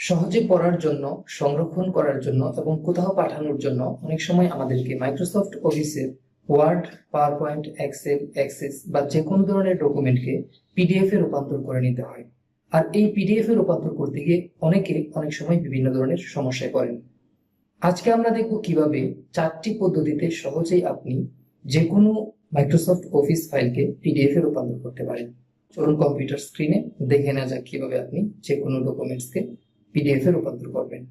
সহজে পড়ার জন্য, সংরক্ষণ করার জন্য এবং কোথাও পাঠানোর জন্য অনেক সময় আমাদেরকে মাইক্রোসফট অফিসের word, power point, excel, access বা যে কোনো ধরনের ডকুমেন্টকে পিডিএফ এ রূপান্তর করে নিতে হয়। আর এই পিডিএফ এ রূপান্তর করতে গিয়ে অনেকে অনেক সময় বিভিন্ন ধরনের সমস্যায় পড়েন। আজকে আমরা দেখব কিভাবে 4টি পদ্ধতিতে সহজেই আপনি যে কোনো মাইক্রোসফট অফিস ফাইলকে পিডিএফ এ রূপান্তর করতে পারেন। চলুন কম্পিউটার স্ক্রিনে দেখে নেওয়া যাক কিভাবে আপনি যে কোনো ডকুমেন্টসকে পিডিএফ এ রূপান্তর করবেন।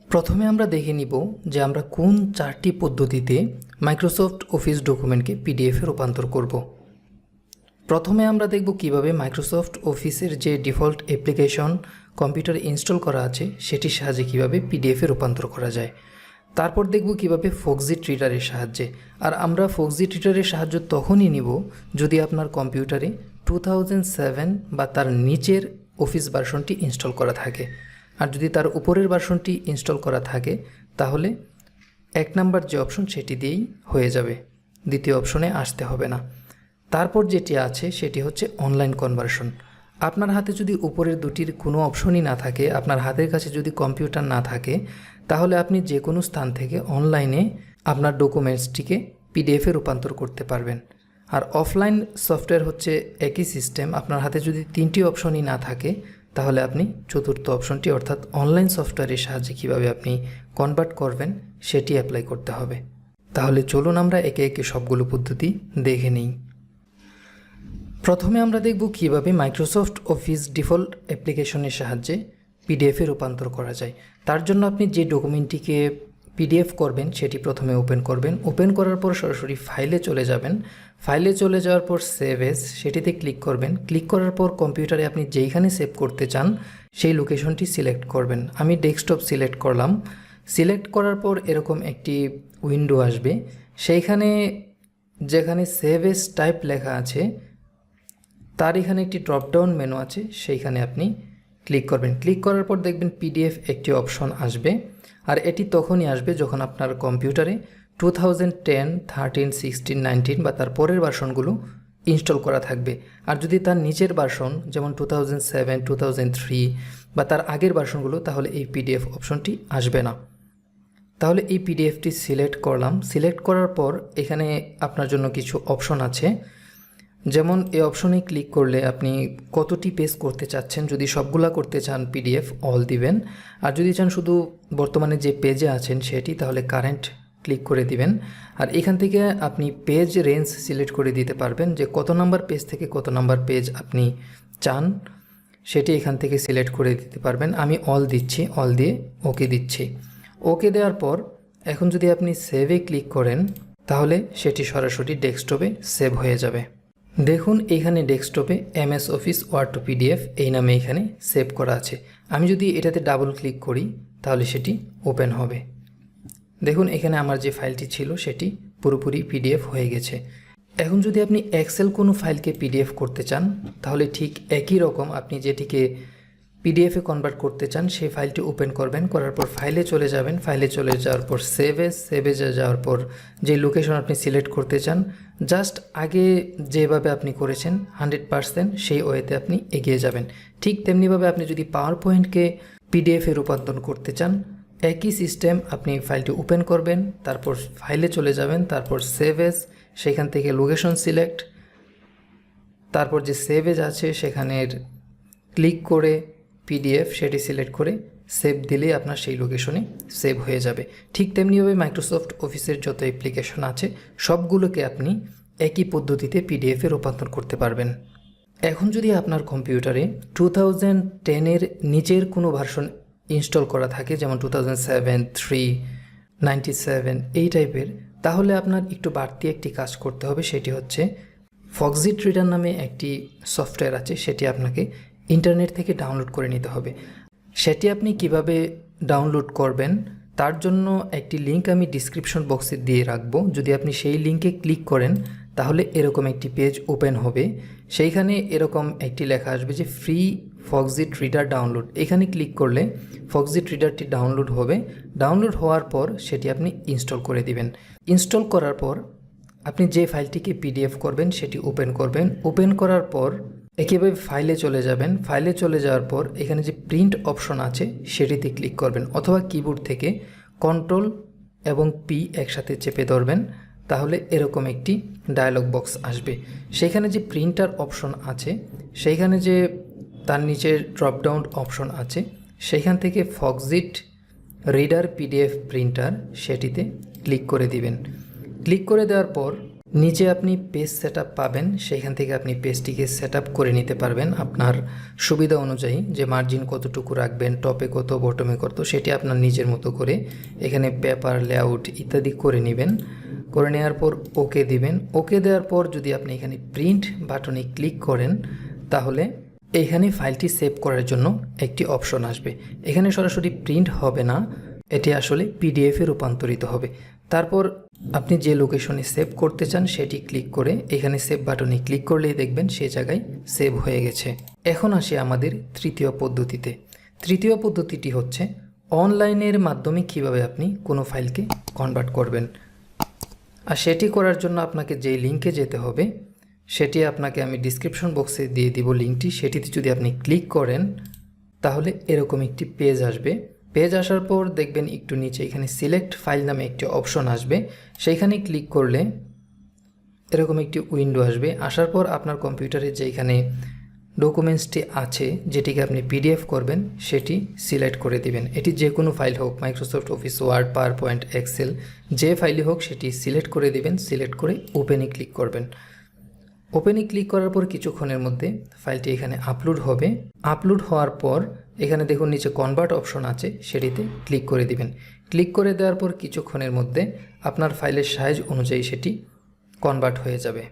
প্রথমে আমরা দেখে নিব যে আমরা কোন 4টি পদ্ধতিতে মাইক্রোসফট অফিস ডকুমেন্টকে পিডিএফ এ রূপান্তর করব। প্রথমে আমরা দেখব কিভাবে মাইক্রোসফট অফিসের যে ডিফল্ট অ্যাপ্লিকেশন কম্পিউটারে ইনস্টল করা আছে সেটির সাহায্যে কিভাবে পিডিএফ এ রূপান্তর করা যায়। তারপর দেখব কিভাবে ফক্সিট রিডারের সাহায্যে। আর আমরা ফক্সিট রিডারের সাহায্য তখনই নিব যদি আপনার কম্পিউটারে 2007 বা তার নিচের অফিস ভার্সনটি ইনস্টল করা থাকে। আর যদি তার উপরের ভার্সনটি ইনস্টল করা থাকে তাহলে 1 নাম্বার যে অপশন সেটি দিয়েই হয়ে যাবে, দ্বিতীয় অপশনে আসতে হবে না। তারপর যেটি আছে সেটি হচ্ছে অনলাইন কনভার্সন। আপনার হাতে যদি উপরের দুটির কোনো অপশনই না থাকে, আপনার হাতের কাছে যদি কম্পিউটার না থাকে, তাহলে আপনি যে কোনো স্থান থেকে অনলাইনে আপনার ডকুমেন্টসটিকে পিডিএফে রূপান্তর করতে পারবেন। আর অফলাইন সফটওয়্যার হচ্ছে একই সিস্টেম। আপনার হাতে যদি 3টি অপশনই না থাকে তাহলে আপনি চতুর্থ অপশনটি অর্থাৎ অনলাইন সফটওয়্যারের সাহায্যে কীভাবে আপনি কনভার্ট করবেন সেটি অ্যাপ্লাই করতে হবে। তাহলে চলুন আমরা একে একে সবগুলো পদ্ধতি দেখে নিই। প্রথমে আমরা দেখব কিভাবে মাইক্রোসফট অফিস ডিফল্ট অ্যাপ্লিকেশনের সাহায্যে পিডিএফে রূপান্তর করা যায়। তার জন্য আপনি যে ডকুমেন্টটিকে পিডিএফ করবেন সেটি প্রথমে ওপেন করবেন। ওপেন করার পর সরাসরি ফাইলে চলে যাবেন। ফাইলে চলে যাওয়ার পর সেভ এজ সেটিতে ক্লিক করবেন। ক্লিক করার পর কম্পিউটারে আপনি যেইখানে সেভ করতে চান সেই লোকেশনটি সিলেক্ট করবেন। আমি ডেস্কটপ সিলেক্ট করলাম। সিলেক্ট করার পর এরকম একটি উইন্ডো আসবে। সেইখানে যেখানে সেভ এজ টাইপ লেখা আছে তার এখানে একটি ড্রপডাউন মেনু আছে, সেইখানে আপনি ক্লিক করবেন। ক্লিক করার পর দেখবেন পিডিএফ একটি অপশন আসবে। আর এটি তখনই আসবে যখন আপনার কম্পিউটারে 2010, 13, 16, 19 বা তার পরের ভার্সনগুলো ইনস্টল করা থাকবে। আর যদি তার নিচের ভার্সন যেমন 2007, 2003 বা তার আগের ভার্সনগুলো, তাহলে এই পিডিএফ অপশনটি আসবে না। তাহলে এই পিডিএফটি সিলেক্ট করলাম। সিলেক্ট করার পর এখানে আপনার জন্য কিছু অপশন আছে, যেমন এই অপশনে ক্লিক করলে আপনি কতটি পেজ করতে চাচ্ছেন। যদি সবগুলা করতে চান পিডিএফ অল দিবেন, আর যদি চান শুধু বর্তমানে যে পেজে আছেন সেটি, তাহলে কারেন্ট ক্লিক করে দিবেন। আর এখান থেকে আপনি পেজ রেঞ্জ সিলেক্ট করে দিতে পারবেন যে কত নাম্বার পেজ থেকে কত নাম্বার পেজ আপনি চান সেটি এখান থেকে সিলেক্ট করে দিতে পারবেন। আমি অল দিচ্ছি, অল দিয়ে ওকে দিচ্ছি। ওকে দেওয়ার পর এখন যদি আপনি সেভে ক্লিক করেন তাহলে সেটি সরাসরি ডেস্কটপে সেভ হয়ে যাবে। দেখুন এখানে ডেস্কটপে MS office word to PDF এই নামে এখানে সেভ করা আছে। আমি যদি এটাতে ডাবল ক্লিক করি তাহলে সেটি ওপেন হবে। দেখুন এখানে আমার যে ফাইলটি ছিল সেটি পুরোপুরি পিডিএফ হয়ে গেছে। এখন যদি আপনি এক্সেল কোনো ফাইলকে পিডিএফ করতে চান তাহলে ঠিক একই রকম আপনি যেটিকে পিডিএফে কনভার্ট করতে চান সেই ফাইলটি ওপেন করবেন। করার পর ফাইলে চলে যাবেন। ফাইলে চলে যাওয়ার পর সেভে যাওয়ার পর যে লোকেশন আপনি সিলেক্ট করতে চান জাস্ট আগে যেভাবে আপনি করেছেন 100% সেই ওয়েতে আপনি এগিয়ে যাবেন। ঠিক তেমনিভাবে আপনি যদি পাওয়ার পয়েন্টকে পিডিএফে রূপান্তর করতে চান একই সিস্টেম, আপনি ফাইলটি ওপেন করবেন, তারপর ফাইলে চলে যাবেন, তারপর সেভেজ, সেখান থেকে লোকেশন সিলেক্ট, তারপর যে সেভেজ আছে সেখানের ক্লিক করে পিডিএফ সেটি সিলেক্ট করে সেভ দিলেই আপনার সেই লোকেশনে সেভ হয়ে যাবে। ঠিক তেমনিভাবে মাইক্রোসফট অফিসের যত অ্যাপ্লিকেশন আছে সবগুলোকে আপনি একই পদ্ধতিতে পিডিএফে রূপান্তর করতে পারবেন। এখন যদি আপনার কম্পিউটারে 2010-এর নিচের কোনো ভার্সন ইনস্টল করা থাকে, যেমন 2007, 3, 97 এই টাইপের, তাহলে আপনার একটু বাড়তি একটি কাজ করতে হবে। সেটি হচ্ছে ফক্সিট রিডার নামে একটি সফটওয়্যার আছে, সেটি আপনাকে ইন্টারনেট থেকে ডাউনলোড করে নিতে হবে। সেটি আপনি কিভাবে ডাউনলোড করবেন তার জন্য একটি লিঙ্ক আমি ডিসক্রিপশন বক্সে দিয়ে রাখবো। যদি আপনি সেই লিঙ্কে ক্লিক করেন তাহলে এরকম একটি পেজ ওপেন হবে। সেইখানে এরকম একটি লেখা আসবে যে ফ্রি ফক্সিট রিডার ডাউনলোড। এখানে ক্লিক করলে ফক্সিট রিডারটি ডাউনলোড হবে। ডাউনলোড হওয়ার পর সেটি আপনি ইনস্টল করে দিবেন। ইনস্টল করার পর আপনি যে ফাইলটিকে পিডিএফ করবেন সেটি ওপেন করবেন। ওপেন করার পর একইভাবে ফাইলে চলে যাবেন। ফাইলে চলে যাওয়ার পর এখানে যে প্রিন্ট অপশন আছে সেটিতে ক্লিক করবেন, অথবা কিবোর্ড থেকে কন্ট্রোল এবং পি একসাথে চেপে ধরবেন, তাহলে এরকম একটি ডায়লগ বক্স আসবে। সেখানে যে প্রিন্টার অপশন আছে, সেইখানে যে তার নিচে ড্রপডাউন অপশন আছে, সেইখান থেকে ফক্সিট রিডার পিডিএফ প্রিন্টার সেটিতে ক্লিক করে দিবেন। ক্লিক করে দেওয়ার পর নিচে আপনি পেজ সেটআপ পাবেন, সেইখান থেকে আপনি পেজটিকে সেটআপ করে নিতে পারবেন আপনার সুবিধা অনুযায়ী, যে মার্জিন কতটুকু রাখবেন, টপে কত, বটমে কত, সেটি আপনার নিজের মতো করে এখানে পেপার, লেআউট ইত্যাদি করে নেবেন। করে নেওয়ার পর ওকে দিবেন। ওকে দেওয়ার পর যদি আপনি এখানে প্রিন্ট বাটনে ক্লিক করেন, তাহলে এইখানে ফাইলটি সেভ করার জন্য একটি অপশন আসবে। এখানে সরাসরি প্রিন্ট হবে না, এটি আসলে পিডিএফে রূপান্তরিত হবে। তারপর আপনি যে লোকেশনে সেভ করতে চান সেটি ক্লিক করে এখানে সেভ বাটনে ক্লিক করলেই দেখবেন সেই জায়গায় সেভ হয়ে গেছে। এখন আসি আমাদের তৃতীয় পদ্ধতিতে। তৃতীয় পদ্ধতিটি হচ্ছে অনলাইনের মাধ্যমে কিভাবে আপনি কোনো ফাইলকে কনভার্ট করবেন। আর সেটি করার জন্য আপনাকে যেই লিঙ্কে যেতে হবে সেটি আপনাকে আমি ডিসক্রিপশন বক্সে দিয়ে দিব লিঙ্কটি। সেটিতে যদি আপনি ক্লিক করেন তাহলে এরকম একটি পেজ আসবে। পেজ আসার পর দেখবেন একটু নিচে এখানে সিলেক্ট ফাইল নামে একটি অপশন আসবে। সেইখানে ক্লিক করলে এরকম একটি উইন্ডো আসবে। আসার পর আপনার কম্পিউটারে যেখানে ডকুমেন্টসটি আছে, যেটিকে আপনি পিডিএফ করবেন, সেটি সিলেক্ট করে দিবেন। এটি যে কোনো ফাইল হোক, Microsoft office, word, power point, excel, যে ফাইলই হোক সেটি সিলেক্ট করে দিবেন। সিলেক্ট করে ওপেনে ক্লিক করবেন। ওপেনে ক্লিক করার পর কিছুক্ষণের মধ্যে ফাইলটি এখানে আপলোড হবে। আপলোড হওয়ার পর এখানে দেখুন নিচে কনভার্ট অপশন আছে, সেটিতে ক্লিক করে দিবেন। ক্লিক করে দেওয়ার পর কিছুক্ষণের মধ্যে আপনার ফাইলের সাইজ অনুযায়ী সেটি কনভার্ট হয়ে যাবে।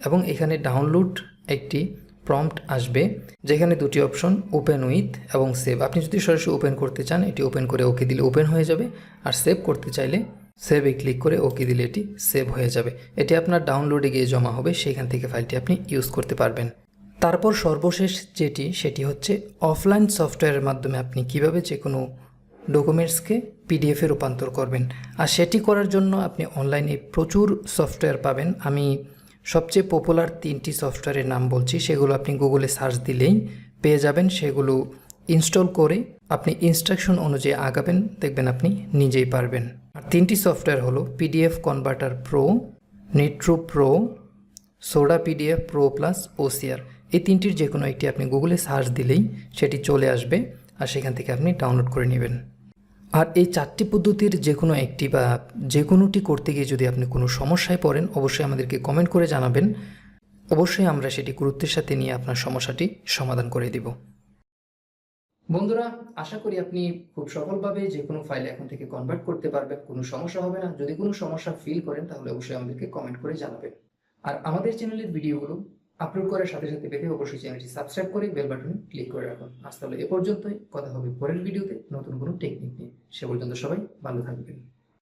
এবং এখানে ডাউনলোড একটি প্রম্পট আসবে, যেখানে দুটি অপশন, ওপেন উইথ এবং সেভ। আপনি যদি সরাসরি ওপেন করতে চান এটি ওপেন করে ওকে দিলে ওপেন হয়ে যাবে, আর সেভ করতে চাইলে সেভে ক্লিক করে ওকে দিলে এটি সেভ হয়ে যাবে। এটি আপনার ডাউনলোডে গিয়ে জমা হবে, সেখান থেকে ফাইলটি আপনি ইউজ করতে পারবেন। তারপর সর্বশেষ সেটি হচ্ছে অফলাইন সফটওয়্যারের মাধ্যমে আপনি কিভাবে যে কোনো ডকুমেন্টসকে পিডিএফে রূপান্তর করবেন। আর সেটি করার জন্য আপনি অনলাইনে প্রচুর সফটওয়্যার পাবেন। আমি সবচেয়ে পপুলার 3টি সফটওয়্যারের নাম বলছি, সেগুলো আপনি গুগলে সার্চ দিলেই পেয়ে যাবেন। সেগুলো ইনস্টল করে আপনি ইনস্ট্রাকশন অনুযায়ী আগাবেন, দেখবেন আপনি নিজেই পারবেন। আর 3টি সফটওয়্যার হলো PDF converter pro, nitro pro, soda PDF pro plus, OCR. এই 3টির যে কোনো একটি আপনি গুগলে সার্চ দিলেই সেটি চলে আসবে, আর সেখান থেকে আপনি ডাউনলোড করে নেবেন। আর এই 4টি পদ্ধতির যে কোনো একটি বা যে কোনোটি করতে গিয়ে যদি আপনি কোনো সমস্যায় পড়েন, অবশ্যই আমাদেরকে কমেন্ট করে জানাবেন। অবশ্যই আমরা সেটি গুরুত্বের সাথে নিয়ে আপনার সমস্যাটি সমাধান করে দিব। বন্ধুরা, আশা করি আপনি খুব সফলভাবে যে কোনো ফাইল এখন থেকে কনভার্ট করতে পারবেন, কোনো সমস্যা হবে না। যদি কোনো সমস্যা ফিল করেন তাহলে অবশ্যই আমাদেরকে কমেন্ট করে জানাবেন। আর আমাদের চ্যানেলের ভিডিওগুলো আপলোড করার সাথে সাথে পেতে অবশ্যই চ্যানেলটি সাবস্ক্রাইব করে বেল বাটনে ক্লিক করে রাখুন। আজ তাহলে এ পর্যন্তই, কথা হবে পরের ভিডিওতে নতুন কোনো টেকনিক নিয়ে। সে পর্যন্ত সবাই ভালো থাকবেন।